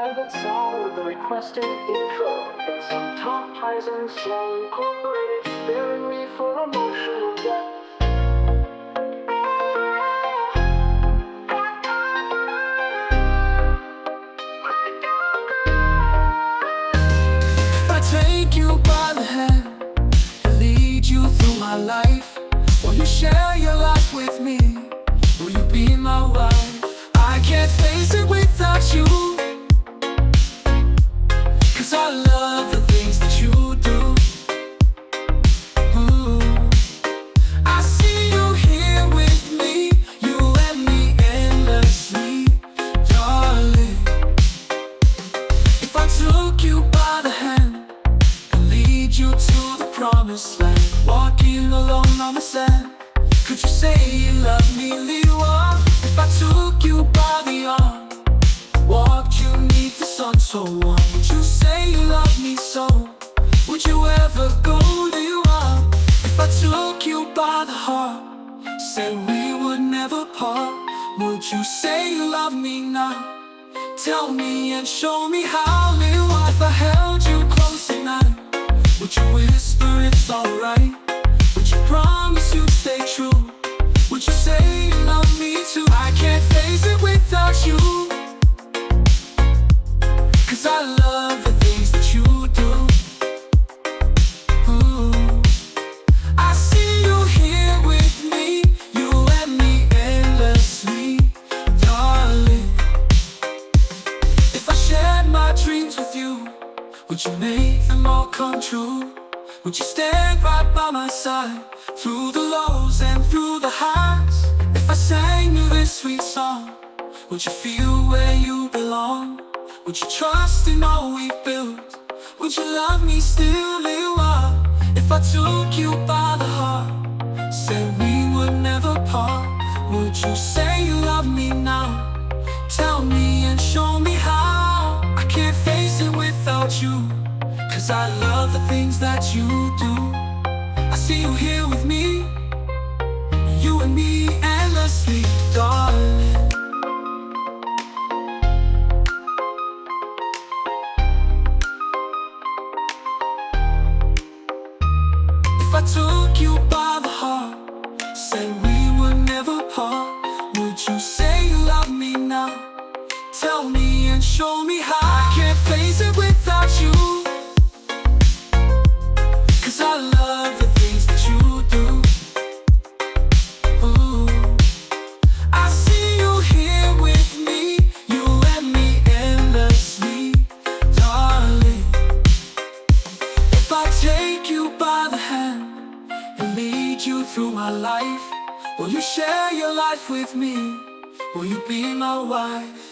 private song with the requested intro and some Tokpisin slang incorporated, sparing me for emotional depth. If I take you by the hand and lead you through my life, will you share your life with me? Will you be my wife? I can't face it without you, 'cause I love the things that you do. Ooh. I see you here with me, you and me endlessly, darling. If I took you by the hand and lead you to the promised land, walking alone on the sand, could you say you love me, Liwa? If I took you by the arm, walked you neath the sun so warm, would you say you love me so? Would you ever go, Liwa? If I took you by the heart, said we would never part, would you say you love me now? Tell me and show me how, Liwa. If I held you close at night, would you whisper it's alright? Would you promise you'd stay true? Would you say you love me too? I can't face it without you, 'cause I love the things that you do. Ooh. I see you here with me, you and me endlessly, darling. If I shared my dreams with you, would you make them all come true? Would you stand right by my side through the lows and through the highs? If I sang you this sweet song, would you feel where you belong? Would you trust in all we've built? Would you love me still, Liwa? If I took you by the heart, said we would never part, would you say you love me now? Tell me and show me how. I can't face it without you, 'cause I love the things that you do. I see you here with me, you and me endlessly, darling. If I took you by the heart, said we would never part, would you say you love me now? Tell me and show me how. I can't face it without you, 'cause I love the things that you do. Ooh. I see you here with me, you and me endlessly, darling. If I take you by the hand and lead you through my life, will you share your life with me? Will you be my wife?